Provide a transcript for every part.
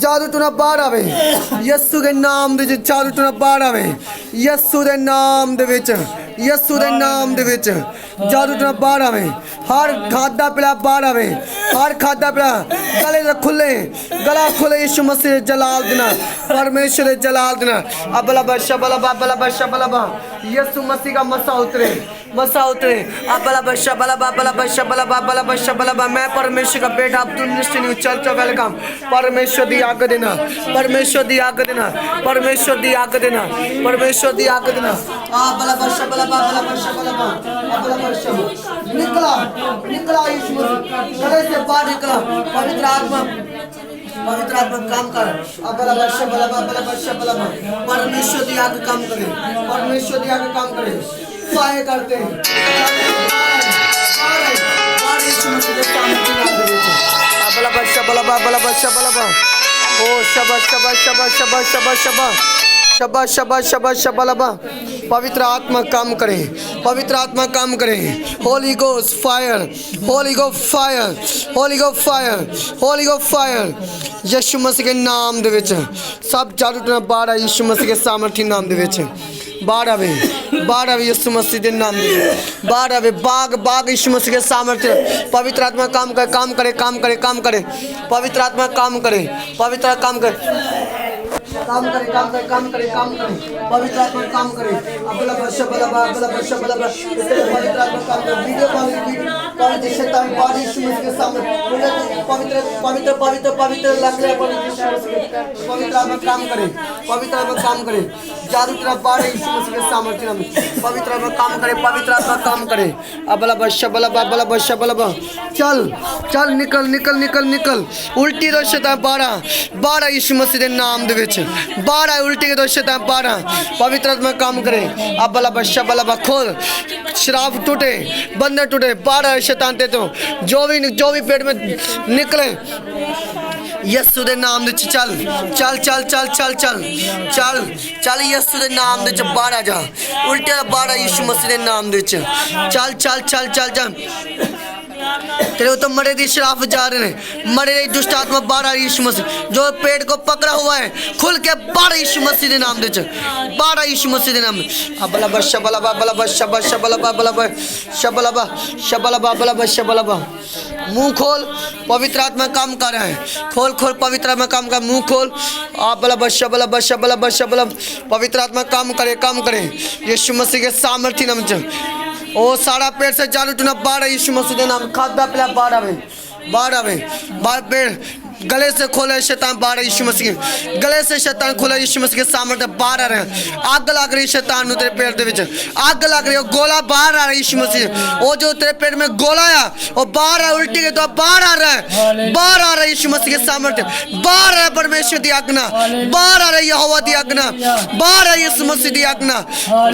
जादू टूना बाहर आवे यस्सु के नाम दे विच जादू टूना बाहर आवे यस्सु दे नाम दे विच यस्सु दे नाम दे विच जादू टूना बाहर आवे हर खादा पिला बाहर आवे हर खादा पिला गले खुले गला खुले यीशु मसीह जलाल देना परमेश्वर जलाल देना अबला शबला बा यीशु मसीह का मसा उतरे अबला शबला बा मैं परमेश्वर का बेटा अब्दुल निश्चित चर्च वेलकम परमेश्वर दी आग देना परमेश्वर दी आग देना परमेश्वर दी आग देना परमेश्वर दी आग देना निकला निकला यीशु मसीह गले से बाहर निकला पवित्र आत्मा काम कर परमेश्वर दी आग काम करे परमेश्वर दी आग काम करे फायर करते हैं ओ शबा पवित्र आत्मा काम करे पवित्र आत्मा काम करे होली गोस्ट फायर होली गो फायर होली गो फायर होली गो फायर यीशु मसीह के नाम दे विच सब जादू टूना बाहर आए यीशु मसीह के सामर्थी नाम दे विच बाहर आवे यीशु मसीह के नाम दे बाहर आवे बाग यीशु मसीह के सामर्थ्य पवित्र आत्मा काम करे पवित्र आत्मा काम करे पवित्र काम करे पवित्र आत्मा काम करे अबला पवित्र आत्मा काम करे वीडियो पवित्र शैतान बाहर यीशु मसीह के सामने पवित्र लग रहा पवित्र आत्मा काम करे जादू टूना बाहर यीशु मसीह के सामर्थ्य में पवित्र आत्मा काम करे अबला चल निकल उल्टी दो शैतान बाहर यीशु मसीह के नाम दे विच बाहर आए उल्टी के दो शैतान बाहर पवित्र आत्मा काम करे अबला खोल शराब टूटे बंधन टूटे बाहर आए शैतान ते तो जो भी पेट में निकले यीशु दे नाम दे चल यीशु दे नाम दे बाहर आ जा उल्टे बाहर यीशु मसीह दे नाम दे चल तेरे तो मरे दी शराफ जा रहे हैं मरे दुष्ट आत्मा बाहर आ यीशु मसीह जो पेट को पकड़ा हुआ है खुल के बाहर यीशु मसीह दे नाम दे बाहर यीशु मसीह दे नाम शबला मुंह खोल पवित्र आत्मा काम कर रहा है खोल पवित्र आत्मा काम कर मुंह खोल शबला पवित्र आत्मा काम करे यीशु मसीह के सामर्थ्य नाम से ओ सारा पेड़ से जादू टूना बाहर यीशु मसीह के नाम खादा पिला बाहर आवे पेड़ गले से खोले शैतान बाहर यीशु मसीह गले से शैतान खोले यीशु मसीह के सामर्थ्य बाहर आ रहे हैं आग लग रही शैतान नु तेरे पेट दे विच आग लग रही गोला बाहर आ रहा है यीशु मसीह वो जो तेरे पेट में गोला आया वो बाहर आ उल्टी के तो बाहर आ रहा है यीशु मसीह के सामर्थ्य बाहर आ परमेश्वर दी आज्ञा बाहर आ रही यहोवा दी आज्ञा बाहर आ यीशु मसीह दी आज्ञा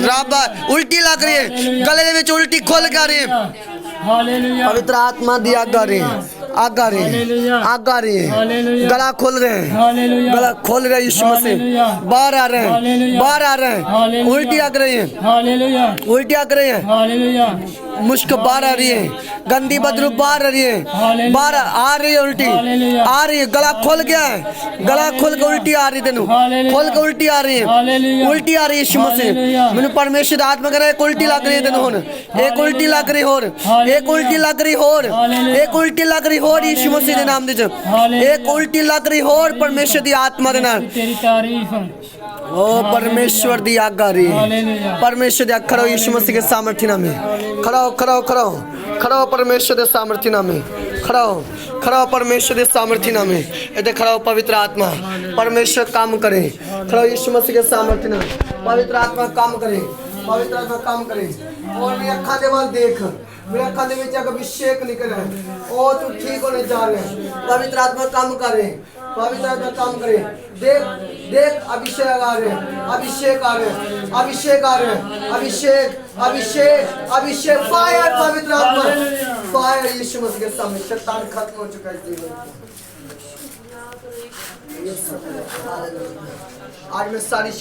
राबा उल्टी लग रही है गले दे विच उल्टी खोल के आ रही है पवित्र आत्मा दी आग आ रही है गला खोल रहे हैं यीशु मसीह बाहर आ रहे हैं उल्टी आग रही है मुश्क बाहर आ रही है गंदी बदबू बाहर आ रही है बाहर आ रही है उल्टी आ रही है गला खोल गया है गला खोल के उल्टी आ रही तेनू खोल के उल्टी आ रही है यीशु मसीह मैनू परमेश्वर आत्मा कह रहा है उल्टी लग रही है तेनू हुण एक उल्टी लग रही होर एक उल्टी लग रही होर यीशु मसीह दे नाम दे एक उल्टी लग रही होर परमेश्वर दी आत्मा दे नाल ओ परमेश्वर दी आग आ रही है परमेश्वर दी आग खड़ो यीशु मसीह के सामर्थ्य नाम में खड़ो परमेश्वर दे सामर्थ्य नाम में खड़ो परमेश्वर दे सामर्थ्य नाम में इधर खड़ो पवित्र आत्मा परमेश्वर काम करे खड़ो यीशु मसीह के सामर्थ्य नाम पवित्र आत्मा काम करे और मेरी अखा दे वाल देख मेरे अखा दे विच अभिषेक निकल रहा है ओ तू ठीक होने जा रहे हैं पवित्र आत्मा काम करे देख अभिषेक आ रहे हैं अभिषेक फायर पवित्र आत्मा फायर यीशु मसीह के सामने शैतान खत्म हो चुका है आज मैं सारी